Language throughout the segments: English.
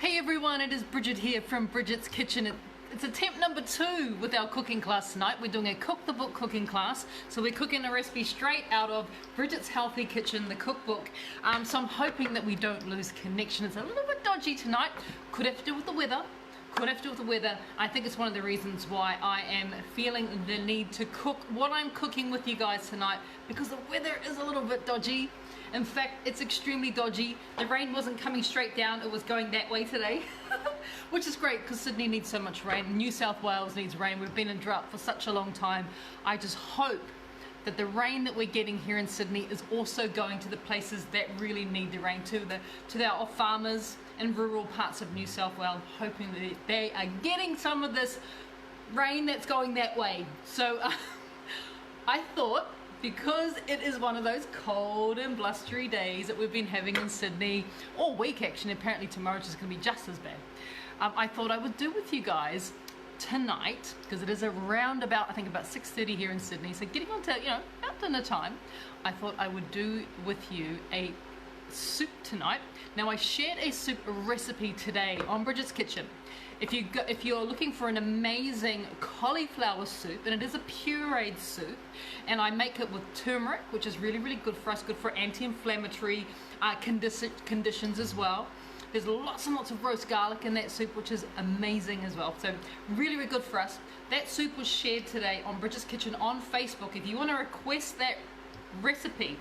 Hey everyone, it is Bridget here from Bridget's Kitchen. It's attempt number 2 with our cooking class tonight. We're doing a cook the book cooking class. So we're cooking a recipe straight out of Bridget's Healthy Kitchen, the cookbook. So I'm hoping that we don't lose connection. It's a little bit dodgy tonight. Could have to do with the weather. I think it's one of the reasons why I am feeling the need to cook what I'm cooking with you guys tonight, because the weather is a little bit dodgy. In fact, it's extremely dodgy. The rain wasn't coming straight down, it was going that way today. Which is great because Sydney needs so much rain. New South Wales needs rain. We've been in drought for such a long time. I just hope that the rain that we're getting here in Sydney is also going to the places that really need the rain, to our farmers in rural parts of New South Wales, hoping that they are getting some of this rain that's going that way. So I thought, because it is one of those cold and blustery days that we've been having in Sydney all week, actually, apparently tomorrow's just going to be just as bad, I thought I would do with you guys tonight, because it is around about, I think about 6:30 here in Sydney, so getting on to, about dinner time, I thought I would do with you a soup tonight. Now, I shared a soup recipe today on Bridget's Kitchen. If you're looking for an amazing cauliflower soup, and it is a pureed soup, and I make it with turmeric, which is really, really good for us, good for anti-inflammatory conditions as well. There's lots and lots of roast garlic in that soup, which is amazing as well. So really, really good for us. That soup was shared today on Bridget's Kitchen on Facebook. If you want to request that recipe,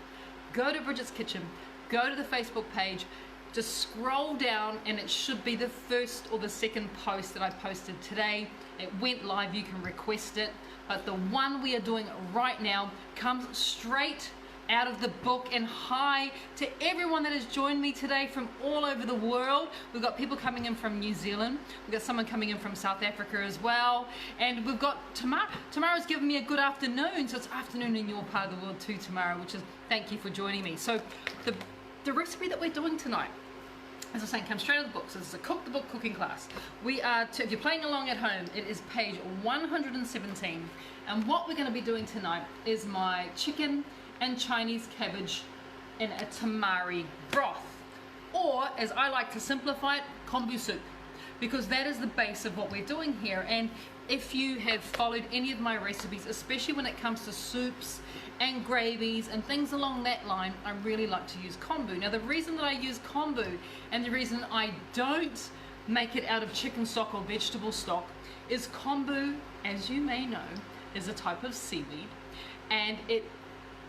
go to Bridget's Kitchen, go to the Facebook page, just scroll down, and it should be the first or the second post that I posted today. It went live, you can request it, but the one we are doing right now comes straight out of the book. And hi to everyone that has joined me today from all over the world. We've got people coming in from New Zealand, we've got someone coming in from South Africa as well, and we've got Tamara. Tamara's given me a good afternoon, so it's afternoon in your part of the world too, Tamara, which is, thank you for joining me. So the recipe that we're doing tonight, as I was saying, comes straight out of the book. So this is a cook the book cooking class. We are, if you're playing along at home, it is page 117. And what we're going to be doing tonight is my chicken and Chinese cabbage in a tamari broth. Or, as I like to simplify it, kombu soup. Because that is the base of what we're doing here. And if you have followed any of my recipes, especially when it comes to soups and gravies and things along that line, I really like to use kombu. Now, the reason that I use kombu, and the reason I don't make it out of chicken stock or vegetable stock, is kombu, as you may know, is a type of seaweed, and it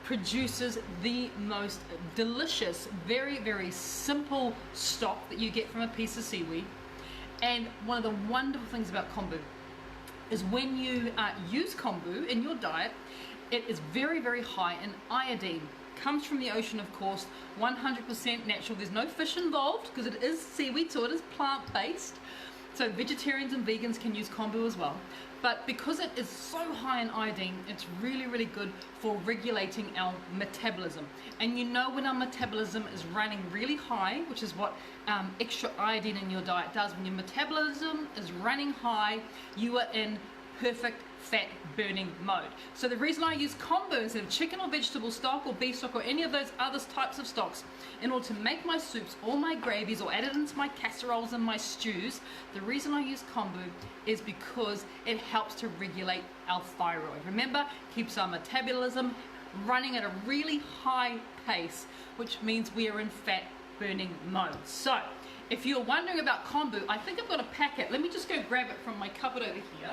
produces the most delicious, very, very simple stock that you get from a piece of seaweed. And one of the wonderful things about kombu is when you use kombu in your diet, it is very, very high in iodine. Comes from the ocean, of course, 100% natural. There's no fish involved because it is seaweed, so it is plant-based. So vegetarians and vegans can use kombu as well. But because it is so high in iodine, it's really, really good for regulating our metabolism. And you know, when our metabolism is running really high, which is what extra iodine in your diet does, when your metabolism is running high, you are in perfect fat burning mode. So the reason I use kombu instead of chicken or vegetable stock or beef stock or any of those other types of stocks in order to make my soups or my gravies or add it into my casseroles and my stews, the reason I use kombu is because it helps to regulate our thyroid. Remember, keeps our metabolism running at a really high pace, which means we are in fat burning mode. So if you're wondering about kombu, I think I've got a packet. Let me just go grab it from my cupboard over here.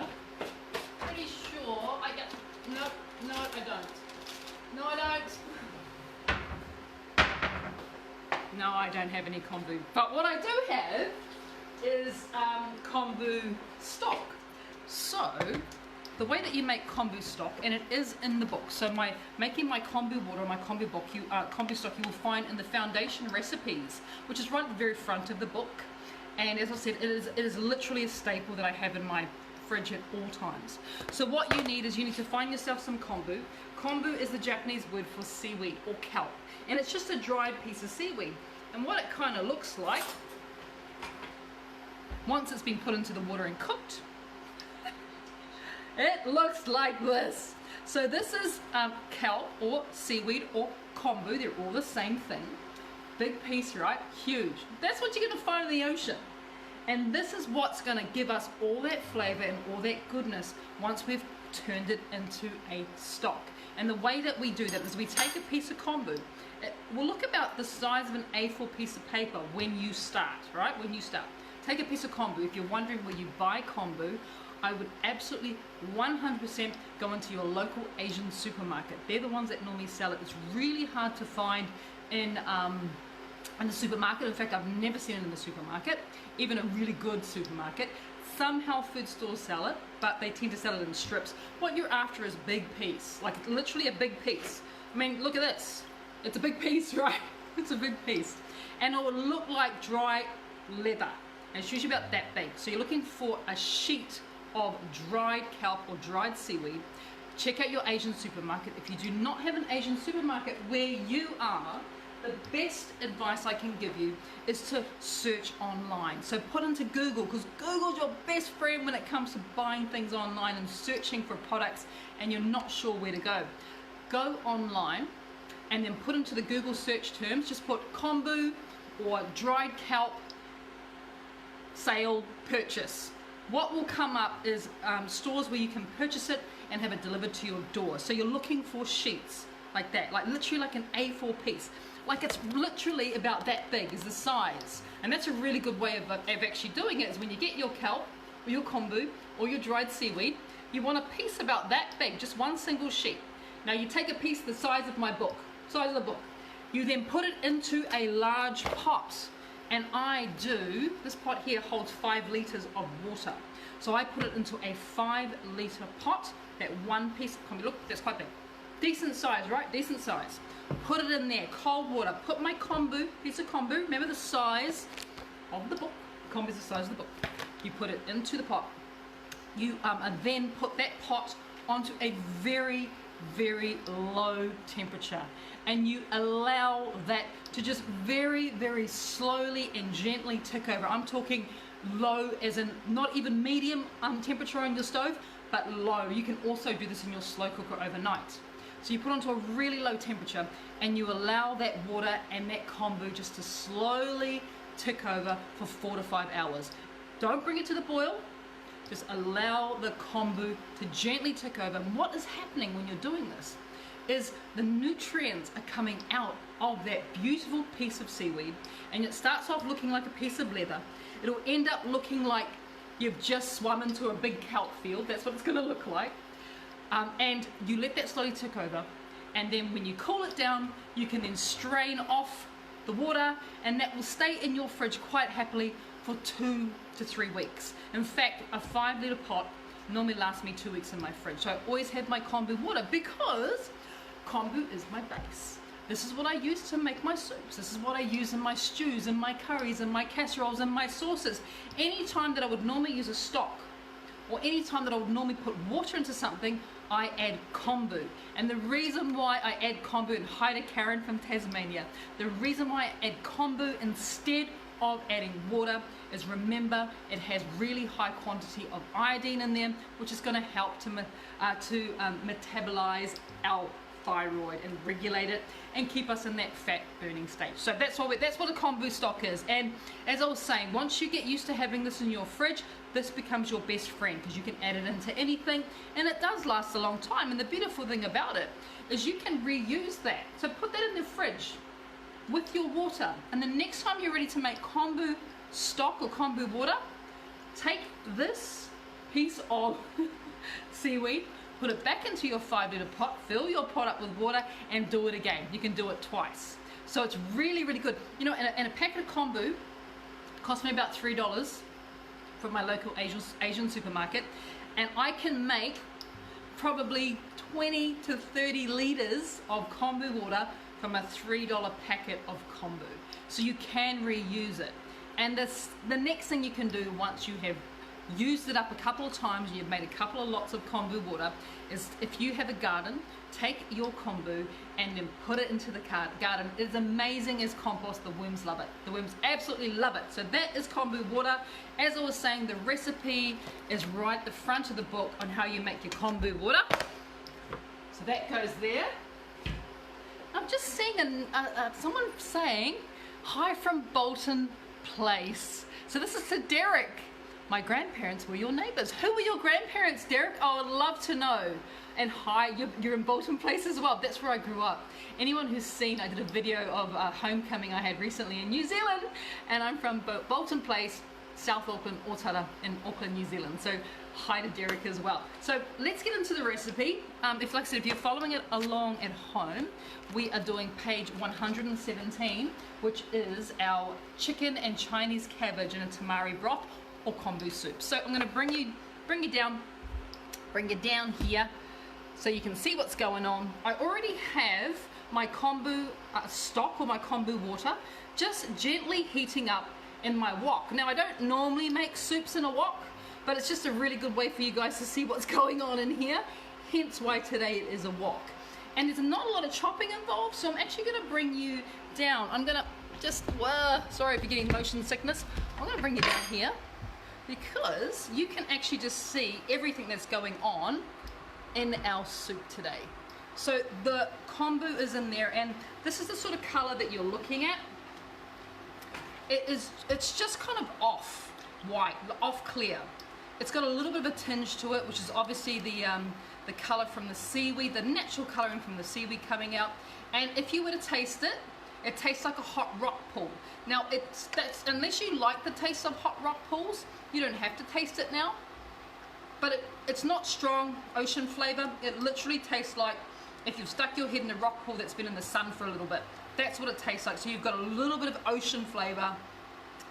Pretty sure I got, no I don't. No I don't. No, I don't have any kombu. But what I do have is kombu stock. So the way that you make kombu stock, and it is in the book. So making my kombu water, my kombu stock, you will find in the foundation recipes, which is right at the very front of the book. And as I said, it is literally a staple that I have in my fridge at all times. So what you need is you need to find yourself some kombu. Kombu is the Japanese word for seaweed or kelp, and it's just a dried piece of seaweed. And what it kind of looks like once it's been put into the water and cooked, it looks like this. So this is kelp or seaweed or kombu. They're all the same thing. Big piece, right? Huge. That's what you're going to find in the ocean. And this is what's going to give us all that flavor and all that goodness once we've turned it into a stock. And the way that we do that is we take a piece of kombu. It will look about the size of an A4 piece of paper when you start, right? When you start. Take a piece of kombu. If you're wondering where you buy kombu, I would absolutely 100% go into your local Asian supermarket. They're the ones that normally sell it. It's really hard to find in the supermarket. In fact, I've never seen it in the supermarket, even a really good supermarket. Some health food stores sell it, but they tend to sell it in strips. What you're after is big piece, like literally a big piece. I mean, look at this. It's a big piece, right? It's a big piece. And it will look like dry leather. And it's usually about that big. So you're looking for a sheet of dried kelp or dried seaweed. Check out your Asian supermarket. If you do not have an Asian supermarket where you are, the best advice I can give you is to search online. So put into Google, because Google's your best friend when it comes to buying things online and searching for products and you're not sure where to go. Go online and then put into the Google search terms, just put kombu or dried kelp sale purchase. What will come up is stores where you can purchase it and have it delivered to your door. So you're looking for sheets like that, like literally like an A4 piece. Like it's literally about that big is the size. And that's a really good way of actually doing it, is when you get your kelp or your kombu or your dried seaweed, you want a piece about that big, just one single sheet. Now you take a piece the size of my book, size of the book. You then put it into a large pot. And I do, this pot here holds 5 liters of water. So I put it into a 5-liter pot, that one piece of kombu. Look, that's quite big. Decent size, right? Decent size. Put it in there, cold water. Put my kombu, piece of kombu, remember the size of the book. Kombu is the size of the book. You put it into the pot. You then put that pot onto a very, very low temperature. And you allow that to just very, very slowly and gently tick over. I'm talking low as in not even medium temperature on your stove, but low. You can also do this in your slow cooker overnight. So you put onto a really low temperature and you allow that water and that kombu just to slowly tick over for 4 to 5 hours. Don't bring it to the boil. Just allow the kombu to gently tick over. And what is happening when you're doing this is the nutrients are coming out of that beautiful piece of seaweed, and it starts off looking like a piece of leather. It'll end up looking like you've just swum into a big kelp field. That's what it's going to look like. And you let that slowly tick over, and then when you cool it down, you can then strain off the water, and that will stay in your fridge quite happily for 2 to 3 weeks. In fact, a 5-liter pot normally lasts me 2 weeks in my fridge. So I always have my kombu water because kombu is my base. This is what I use to make my soups. This is what I use in my stews, in my curries, in my casseroles, in my sauces. Any time that I would normally use a stock, or any time that I would normally put water into something, I add kombu. And the reason why I add kombu, and hi to Karen from Tasmania, the reason why I add kombu instead of adding water is, remember, it has really high quantity of iodine in there, which is going to help to metabolize our thyroid and regulate it and keep us in that fat burning stage. So that's what a kombu stock is. And as I was saying, once you get used to having this in your fridge, this becomes your best friend, because you can add it into anything and it does last a long time. And the beautiful thing about it is you can reuse that. So put that in the fridge with your water, and the next time you're ready to make kombu stock or kombu water, take this piece of seaweed, put it back into your 5-liter pot, fill your pot up with water, and do it again. You can do it twice. So it's really, really good. You know, and a packet of kombu cost me about $3 from my local Asian supermarket, and I can make probably 20 to 30 liters of kombu water from a $3 packet of kombu. So you can reuse it. And the next thing you can do once you have used it up a couple of times and you've made a couple of lots of kombu water is, if you have a garden, take your kombu and then put it into the garden. It's amazing as compost. The worms love it. The worms absolutely love it. So that is kombu water. As I was saying, the recipe is right at the front of the book on how you make your kombu water. So that goes there. I'm just seeing someone saying, hi from Bolton, place. So this is to Derek. My grandparents were your neighbours. Who were your grandparents, Derek? I would love to know. And hi, you're in Bolton Place as well. That's where I grew up. Anyone who's seen, I did a video of a homecoming I had recently in New Zealand, and I'm from Bolton Place, South Auckland, Otara in Auckland, New Zealand. So hi to Derek as well. So let's get into the recipe. Like I said, if you're following it along at home, we are doing page 117, which is our chicken and Chinese cabbage in a tamari broth or kombu soup. So I'm going to bring you down here so you can see what's going on. I already have my kombu stock or my kombu water just gently heating up in my wok. Now I don't normally make soups in a wok, but it's just a really good way for you guys to see what's going on in here, hence why today it is a wok. And there's not a lot of chopping involved, so I'm actually going to bring you down. I'm going to just, sorry if you're getting motion sickness, I'm going to bring you down here because you can actually just see everything that's going on in our soup today. So the kombu is in there, and this is the sort of color that you're looking at. It's just kind of off white, off clear. It's got a little bit of a tinge to it, which is obviously the color from the seaweed, the natural coloring from the seaweed coming out. And if you were to taste it, it tastes like a hot rock pool. Now, unless you like the taste of hot rock pools, you don't have to taste it now. But it's not strong ocean flavor. It literally tastes like if you've stuck your head in a rock pool that's been in the sun for a little bit. That's what it tastes like. So you've got a little bit of ocean flavor.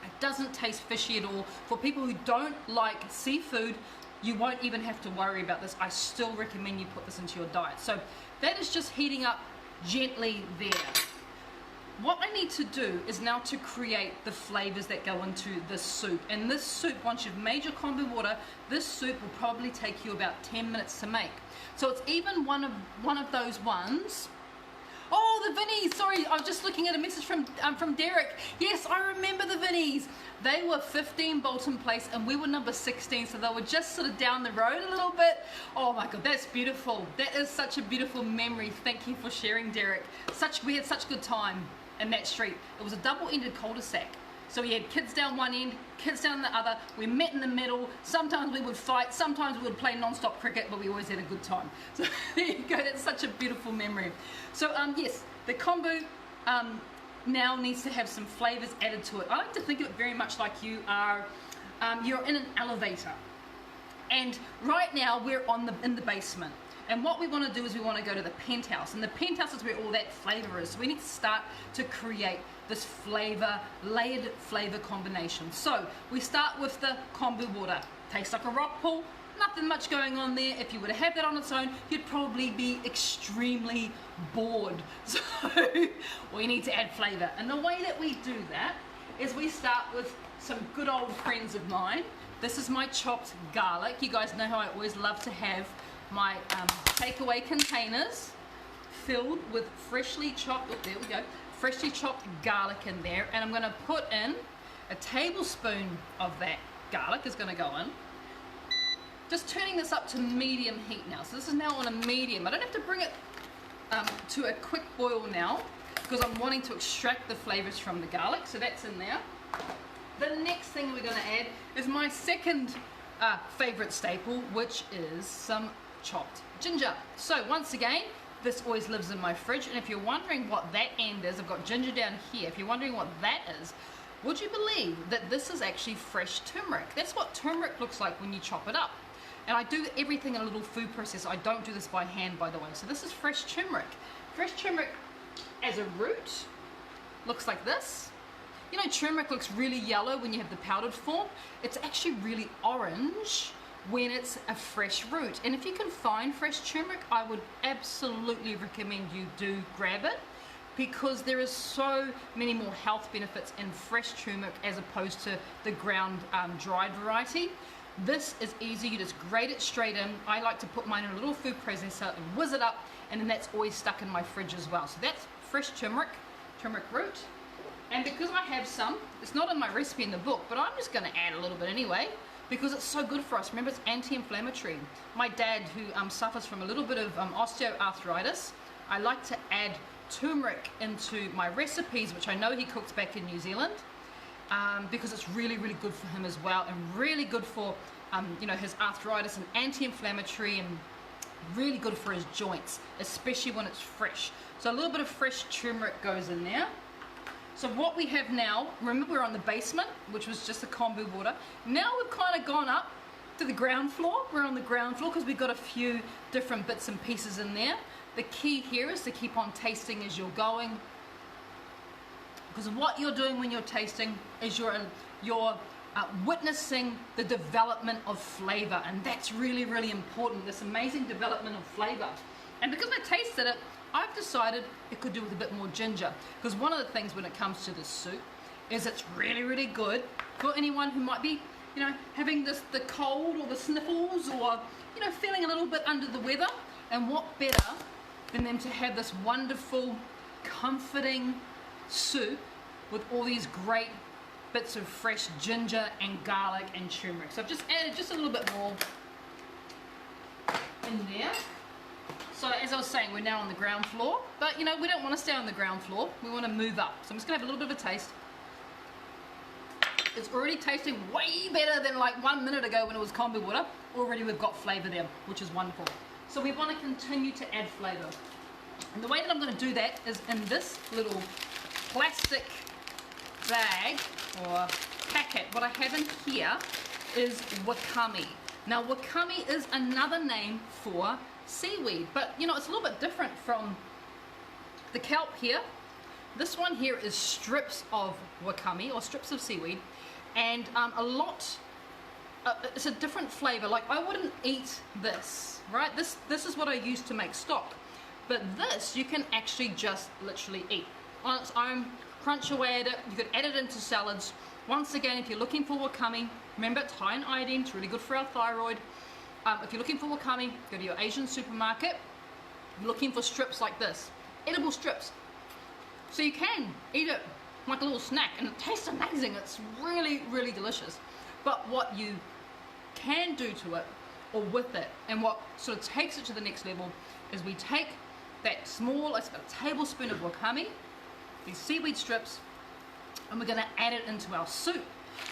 It doesn't taste fishy at all. For people who don't like seafood, you won't even have to worry about this. I still recommend you put this into your diet. So that is just heating up gently there. What I need to do is now to create the flavors that go into this soup. And this soup, once you've made your kombu water, this soup will probably take you about 10 minutes to make. So it's even one of those ones. Oh, the Vinnies! Sorry, I was just looking at a message from Derek. Yes, I remember the Vinnies. They were 15 Bolton Place and we were number 16, so they were just sort of down the road a little bit. Oh my God, that's beautiful. That is such a beautiful memory. Thank you for sharing, Derek. We had such good time in that street. It was a double-ended cul-de-sac. So we had kids down one end, kids down the other. We met in the middle. Sometimes we would fight, sometimes we would play non-stop cricket, but we always had a good time. So there you go, that's such a beautiful memory. So yes, the kombu now needs to have some flavors added to it. I like to think of it very much like you're in an elevator. And right now we're in the basement. And what we want to do is we want to go to the penthouse. And the penthouse is where all that flavor is. So we need to start to create this layered flavor combination. So we start with the kombu water. Tastes like a rock pool. Nothing much going on there. If you were to have that on its own, you'd probably be extremely bored. So we need to add flavor. And the way that we do that is we start with some good old friends of mine. This is my chopped garlic. You guys know how I always love to have my takeaway containers filled with freshly chopped, there we go, freshly chopped garlic in there, and I'm going to put in a tablespoon of that garlic is going to go in. Just turning this up to medium heat now. So this is now on a medium. I don't have to bring it to a quick boil now because I'm wanting to extract the flavors from the garlic. So that's in there. The next thing we're going to add is my second favorite staple, which is some chopped ginger. So once again, this always lives in my fridge, and if you're wondering what that end is, I've got ginger down here. If you're wondering what that is, would you believe that this is actually fresh turmeric? That's what turmeric looks like when you chop it up. And I do everything in a little food processor. I don't do this by hand, by the way. So this is fresh turmeric. Fresh turmeric as a root looks like this. You know, turmeric looks really yellow when you have the powdered form. It's actually really orange when it's a fresh root. And if you can find fresh turmeric, I would absolutely recommend you do grab it, because there is so many more health benefits in fresh turmeric as opposed to the ground dried variety. This is easy. You just grate it straight in. I like to put mine in a little food processor and whiz it up, and then that's always stuck in my fridge as well. So that's fresh turmeric root. And because I have some, it's not in my recipe in the book, but I'm just going to add a little bit anyway, because it's so good for us. Remember, it's anti-inflammatory. My dad, who suffers from a little bit of osteoarthritis, I like to add turmeric into my recipes, which I know he cooks back in New Zealand. because it's really, really good for him as well, and really good for you know, his arthritis, and anti-inflammatory, and really good for his joints, especially when it's fresh. So a little bit of fresh turmeric goes in there. So what we have now, remember we're on the basement, which was just the kombu water. Now we've kind of gone up to the ground floor. We're on the ground floor because we've got a few different bits and pieces in there. The key here is to keep on tasting as you're going, because what you're doing when you're tasting is you're witnessing the development of flavor, and that's really, really important, this amazing development of flavor. And because I tasted it, I've decided it could do with a bit more ginger, because one of the things when it comes to this soup is it's really, really good for anyone who might be, you know, having the cold or the sniffles, or, you know, feeling a little bit under the weather. And what better than them to have this wonderful, comforting soup with all these great bits of fresh ginger and garlic and turmeric. So I've just added just a little bit more in there. So as I was saying, we're now on the ground floor, but you know, we don't want to stay on the ground floor, we want to move up. So I'm just going to have a little bit of a taste. It's already tasting way better than like 1 minute ago when it was kombu water. Already we've got flavor there, which is wonderful. So we want to continue to add flavor. And the way that I'm going to do that is in this little plastic bag or packet. What I have in here is wakame. Now wakame is another name for seaweed, but you know, it's a little bit different from the kelp here. This one here is strips of wakame, or strips of seaweed, and it's a different flavor. Like, I wouldn't eat this, right? This is what I use to make stock, but this you can actually just literally eat on its own. Crunch away at it. You could add it into salads. Once again, if you're looking for wakame, remember it's high in iodine, it's really good for our thyroid. If you're looking for wakame, go to your Asian supermarket. You're looking for strips like this, edible strips. So you can eat it like a little snack, and it tastes amazing. It's really, really delicious. But what you can do to it, or with it, and what sort of takes it to the next level, is we take that small, it's about a tablespoon of wakame, these seaweed strips, and we're going to add it into our soup.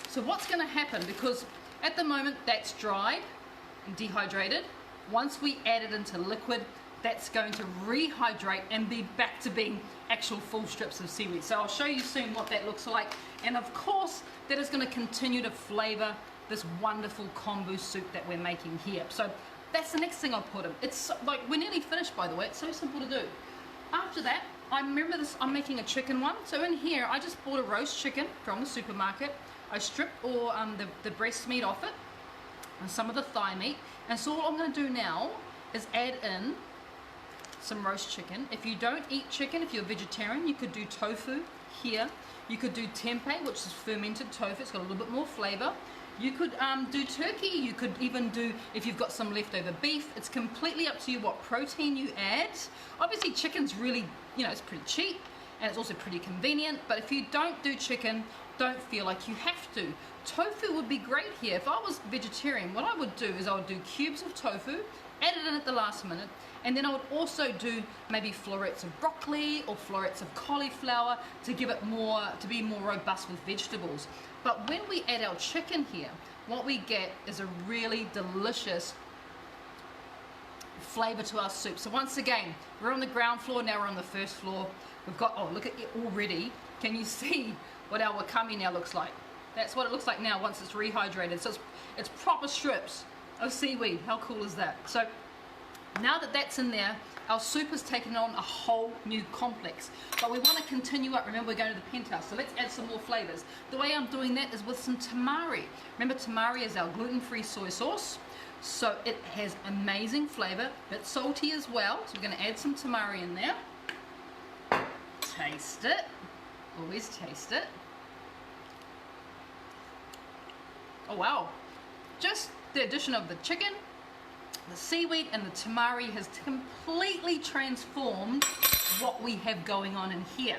So what's going to happen, because at the moment that's dried and dehydrated, once we add it into liquid, that's going to rehydrate and be back to being actual full strips of seaweed. So I'll show you soon what that looks like, and of course that is going to continue to flavor this wonderful kombu soup that we're making here. So that's the next thing I'll put in. It's like, we're nearly finished, by the way. It's so simple to do. After that, I remember this, I'm making a chicken one. So in here, I just bought a roast chicken from the supermarket. I stripped all the breast meat off it, and some of the thigh meat. And so all I'm going to do now is add in some roast chicken. If you don't eat chicken, if you're vegetarian, you could do tofu here. You could do tempeh, which is fermented tofu. It's got a little bit more flavor. You could do turkey. You could even do, if you've got some leftover beef. It's completely up to you what protein you add. Obviously chicken's really, you know, it's pretty cheap, and it's also pretty convenient. But if you don't do chicken, don't feel like you have to. Tofu would be great here. If I was vegetarian, what I would do is I would do cubes of tofu, add it in at the last minute, and then I would also do maybe florets of broccoli or florets of cauliflower to give it more, to be more robust with vegetables. But when we add our chicken here, what we get is a really delicious flavor to our soup. So once again, we're on the ground floor, now we're on the first floor. We've got, oh, look at it already. Can you see what our wakame now looks like? That's what it looks like now once it's rehydrated. So it's proper strips of seaweed. How cool is that? So now that that's in there, our soup has taken on a whole new complex. But we want to continue up. Remember, we're going to the penthouse, so let's add some more flavors. The way I'm doing that is with some tamari. Remember, tamari is our gluten-free soy sauce, so it has amazing flavor, a bit salty as well. So we're going to add some tamari in there. Taste it. Always taste it. Oh wow. Just the addition of the chicken, the seaweed, and the tamari has completely transformed what we have going on in here.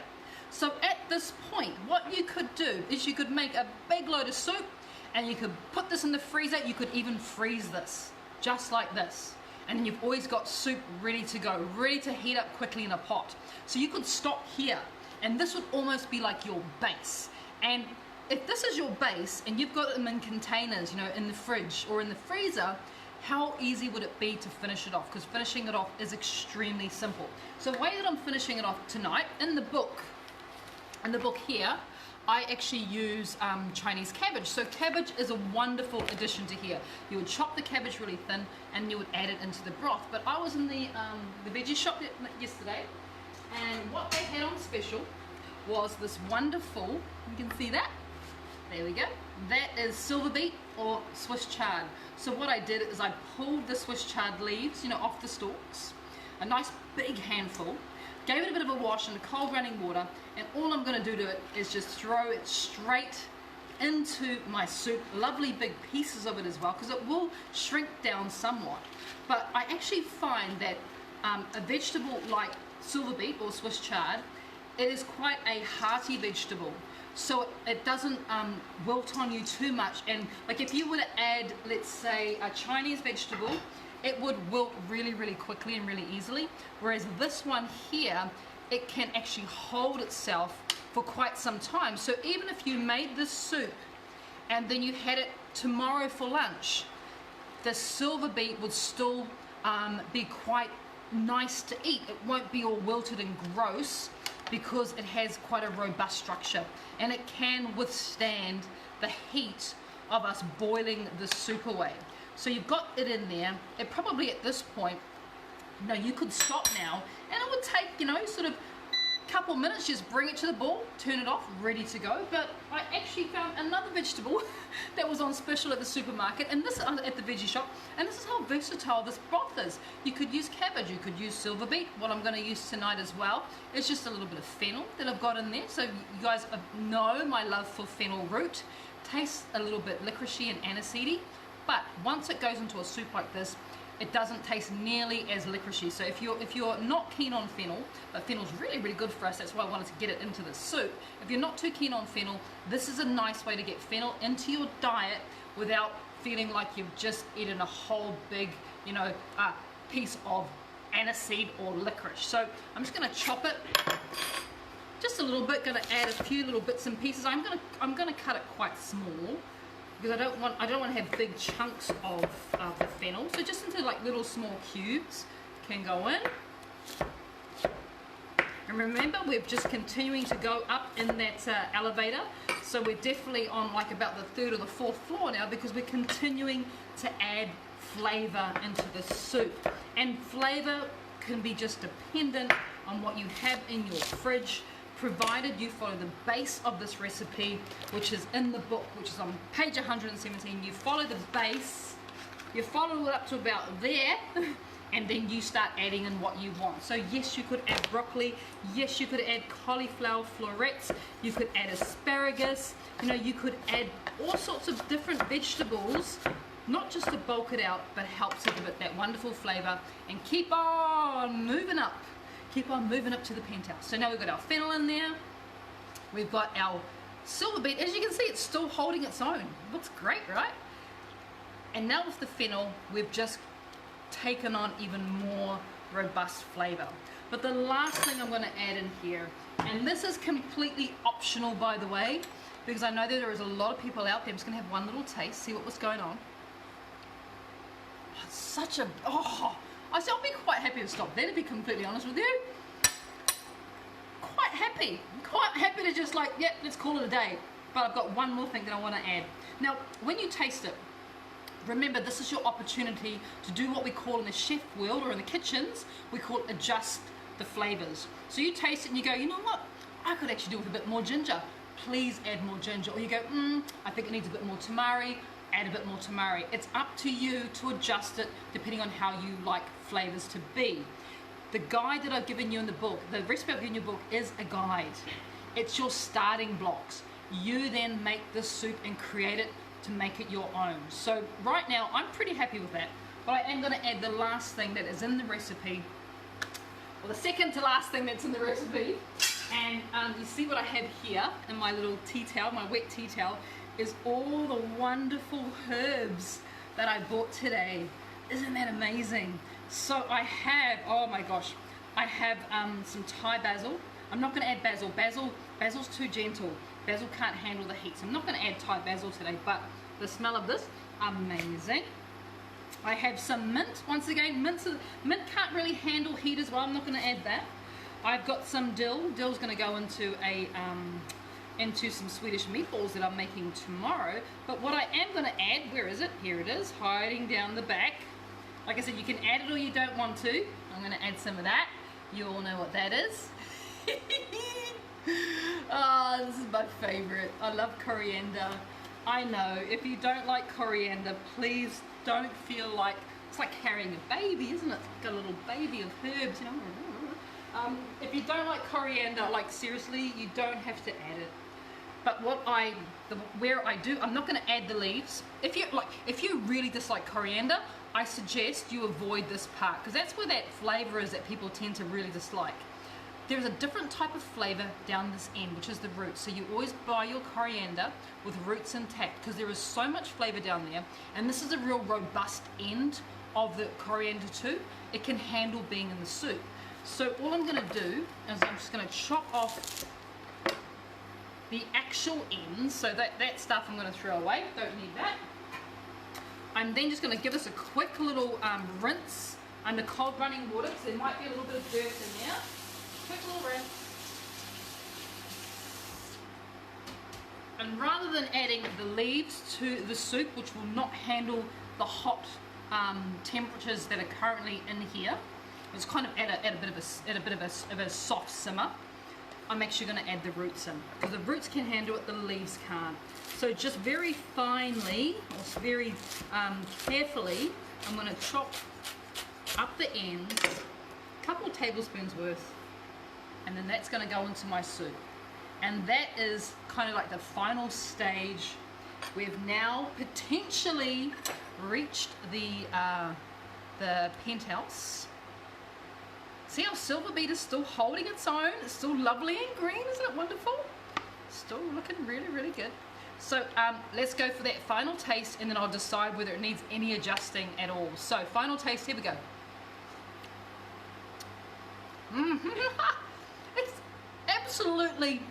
So at this point, what you could do is you could make a big load of soup, and you could put this in the freezer. You could even freeze this, just like this. And then you've always got soup ready to go, ready to heat up quickly in a pot. So you could stop here, and this would almost be like your base. And if this is your base and you've got them in containers, you know, in the fridge or in the freezer, how easy would it be to finish it off? Because finishing it off is extremely simple. So the way that I'm finishing it off tonight, in the book here, I actually use Chinese cabbage. So cabbage is a wonderful addition to here. You would chop the cabbage really thin and you would add it into the broth. But I was in the veggie shop yesterday, and what they had on special was this wonderful, you can see that? There we go. That is silver beet or Swiss chard. So what I did is I pulled the Swiss chard leaves, you know, off the stalks, a nice big handful, gave it a bit of a wash in the cold running water, and all I'm going to do to it is just throw it straight into my soup. Lovely big pieces of it as well, because it will shrink down somewhat. But I actually find that a vegetable like silver beet or Swiss chard, it is quite a hearty vegetable. So it doesn't wilt on you too much, and like if you were to add, let's say, a Chinese vegetable, it would wilt really, really quickly and really easily, whereas this one here, it can actually hold itself for quite some time. So even if you made this soup and then you had it tomorrow for lunch, the silver beet would still be quite nice to eat. It won't be all wilted and gross, because it has quite a robust structure and it can withstand the heat of us boiling the soup away. So you've got it in there. It probably at this point, you know, you could stop now and it would take, you know, sort of a couple minutes, just bring it to the boil, turn it off, ready to go. But I actually found another vegetable that was on special at the supermarket, and this at the veggie shop, and this is how versatile this broth is. You could use cabbage, you could use silver beet. What I'm going to use tonight as well is just a little bit of fennel that I've got in there. So you guys know my love for fennel root. Tastes a little bit licoricey and aniseedy, but once it goes into a soup like this, it doesn't taste nearly as licoricey. So if you're not keen on fennel, but fennel's really, really good for us, that's why I wanted to get it into the soup. If you're not too keen on fennel, this is a nice way to get fennel into your diet without feeling like you've just eaten a whole big, you know, piece of aniseed or licorice. So I'm just going to chop it just a little bit. Going to add a few little bits and pieces. I'm going to cut it quite small, because I don't want to have big chunks of the fennel. So just into like little small cubes can go in. And remember, we're just continuing to go up in that elevator. So we're definitely on like about the third or the fourth floor now, because we're continuing to add flavor into the soup. And flavor can be just dependent on what you have in your fridge, provided you follow the base of this recipe, which is in the book, which is on page 117. You follow the base, you follow it up to about there, and then you start adding in what you want. So yes, you could add broccoli, yes, you could add cauliflower florets, you could add asparagus, you know, you could add all sorts of different vegetables, not just to bulk it out, but help to give it that wonderful flavor and keep on moving up. Keep on moving up to the penthouse. So now we've got our fennel in there. We've got our silver beet. As you can see, it's still holding its own. Looks great, right? And now with the fennel, we've just taken on even more robust flavor. But the last thing I'm going to add in here, and this is completely optional, by the way, because I know that there is a lot of people out there. I'm just going to have one little taste, see what was going on. Oh, it's such a... Oh! I'll be quite happy to stop there, to be completely honest with you. Quite happy to just like, yeah, let's call it a day. But I've got one more thing that I want to add. Now, when you taste it, remember, this is your opportunity to do what we call in the chef world, or in the kitchens, we call it adjust the flavors. So you taste it and you go, you know what, I could actually do with a bit more ginger. Please add more ginger. Or you go, I think it needs a bit more tamari. Add a bit more tamari. It's up to you to adjust it depending on how you like flavors to be. The guide that I've given you in the book, the recipe I've given you in the book, is a guide. It's your starting blocks. You then make the soup and create it to make it your own. So right now I'm pretty happy with that, but I am going to add the last thing that is in the recipe, or the second to last thing that's in the recipe. And you see what I have here in my little tea towel, my wet tea towel, is all the wonderful herbs that I bought today. Isn't that amazing? So I have, oh my gosh, I have some Thai basil. I'm not going to add basil. Basil's too gentle. Basil can't handle the heat, so I'm not going to add Thai basil today, but the smell of this, amazing. I have some mint. Once again, mint can't really handle heat as well. I'm not going to add that. I've got some dill. Dill's going to go into into some Swedish meatballs that I'm making tomorrow. But what I am going to add, where is it? Here it is, hiding down the back. Like I said, you can add it or you don't want to. I'm going to add some of that. You all know what that is. Oh, this is my favorite. I love coriander. I know, if you don't like coriander, please don't feel like, it's like carrying a baby, isn't it? It's like a little baby of herbs, you know. If you don't like coriander, like seriously, you don't have to add it. But where I do, I'm not going to add the leaves. If you really dislike coriander, I suggest you avoid this part, because that's where that flavor is that people tend to really dislike. There's a different type of flavor down this end, which is the roots. So you always buy your coriander with roots intact, because there is so much flavor down there, and this is a real robust end of the coriander too. It can handle being in the soup. So all I'm going to do is I'm just going to chop off the actual ends. So that stuff I'm going to throw away. Don't need that. I'm then just going to give this a quick little rinse under cold running water, because there might be a little bit of dirt in there. Quick little rinse. And rather than adding the leaves to the soup, which will not handle the hot temperatures that are currently in here, it's kind of at a bit of a soft simmer. I'm actually going to add the roots in, because the roots can handle it, the leaves can't. So just very finely, or very carefully, I'm going to chop up the ends, a couple of tablespoons worth, and then that's going to go into my soup. And that is kind of like the final stage. We've now potentially reached the penthouse. See how silver beet is still holding its own. It's still lovely and green, isn't it wonderful? Still looking really, really good. So let's go for that final taste, and then I'll decide whether it needs any adjusting at all. So final taste, here we go. It's absolutely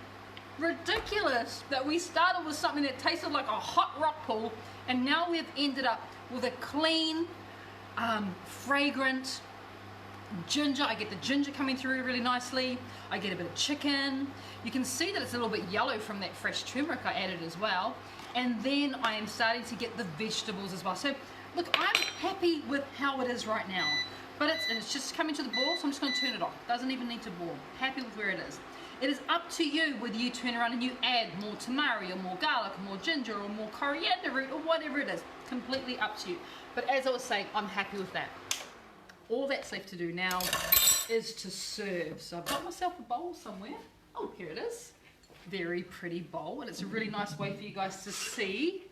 ridiculous that we started with something that tasted like a hot rock pool, and now we've ended up with a clean, fragrant ginger. I get the ginger coming through really nicely. I get a bit of chicken. You can see that it's a little bit yellow from that fresh turmeric I added as well. And then I am starting to get the vegetables as well. So look, I'm happy with how it is right now. But it's just coming to the boil, so I'm just going to turn it off. Doesn't even need to boil. Happy with where it is. It is up to you whether you turn around and you add more tamari or more garlic or more ginger or more coriander root or whatever it is. Completely up to you. But as I was saying, I'm happy with that. All that's left to do now is to serve. So I've got myself a bowl somewhere. Oh, here it is. Very pretty bowl, and it's a really nice way for you guys to see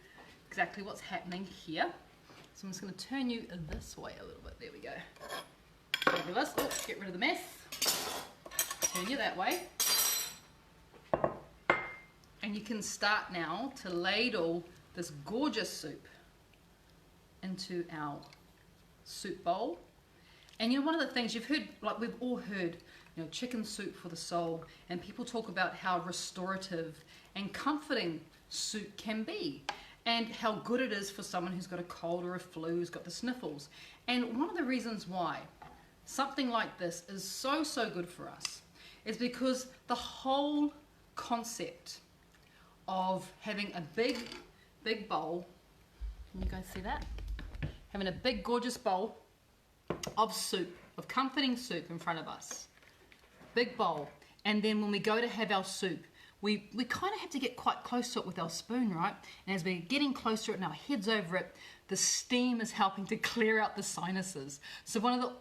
exactly what's happening here. So I'm just going to turn you this way a little bit. There we go. Fabulous. Oh, get rid of the mess. Turn you that way. And you can start now to ladle this gorgeous soup into our soup bowl. And you know, one of the things you've heard, like we've all heard, you know, chicken soup for the soul, and people talk about how restorative and comforting soup can be, and how good it is for someone who's got a cold or a flu, who's got the sniffles. And one of the reasons why something like this is so good for us is because the whole concept of having a big bowl, can you guys see that? Having a big gorgeous bowl of soup, of comforting soup in front of us. Big bowl. And then when we go to have our soup, we kind of have to get quite close to it with our spoon, right? And as we're getting closer to it and our head's over it, the steam is helping to clear out the sinuses. So one of the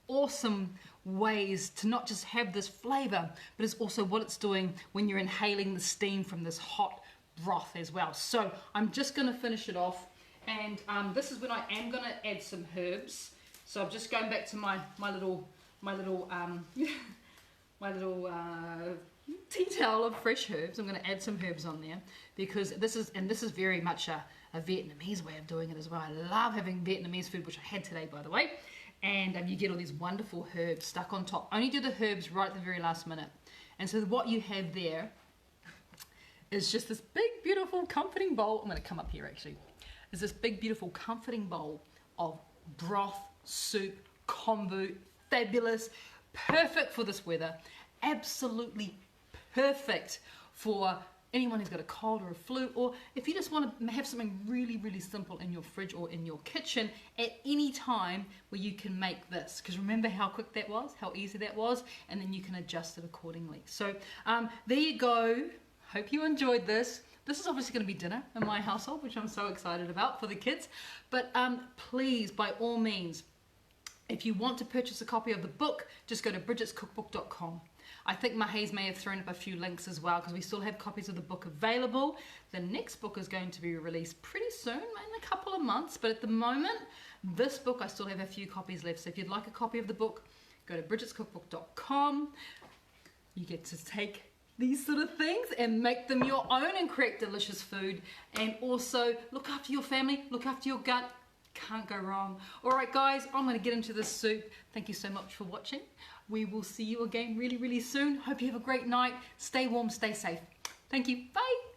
awesome ways to not just have this flavor, but it's also what it's doing when you're inhaling the steam from this hot broth as well. So I'm just going to finish it off. And this is when I am going to add some herbs. So I'm just going back to my little tea towel of fresh herbs. I'm going to add some herbs on there, because this is very much a Vietnamese way of doing it as well. I love having Vietnamese food, which I had today, by the way. And you get all these wonderful herbs stuck on top. Only do the herbs right at the very last minute. And so what you have there is just this big, beautiful, comforting bowl. I'm going to come up here actually. Is this big, beautiful, comforting bowl of broth, soup, kombu, fabulous, perfect for this weather, absolutely perfect for anyone who's got a cold or a flu, or if you just want to have something really, really simple in your fridge or in your kitchen at any time where you can make this. Because remember how quick that was, how easy that was, and then you can adjust it accordingly. So there you go. Hope you enjoyed this. This is obviously going to be dinner in my household, which I'm so excited about for the kids. But please, by all means, if you want to purchase a copy of the book, just go to bridgetscookbook.com. I think Mahays may have thrown up a few links as well because we still have copies of the book available. The next book is going to be released pretty soon, in a couple of months, but at the moment, this book I still have a few copies left. So if you'd like a copy of the book, go to bridgetscookbook.com. You get to take these sort of things and make them your own and create delicious food, and also look after your family, look after your gut. Can't go wrong. All right, guys, I'm going to get into this soup. Thank you so much for watching. We will see you again really, really soon. Hope you have a great night. Stay warm, stay safe. Thank you. Bye.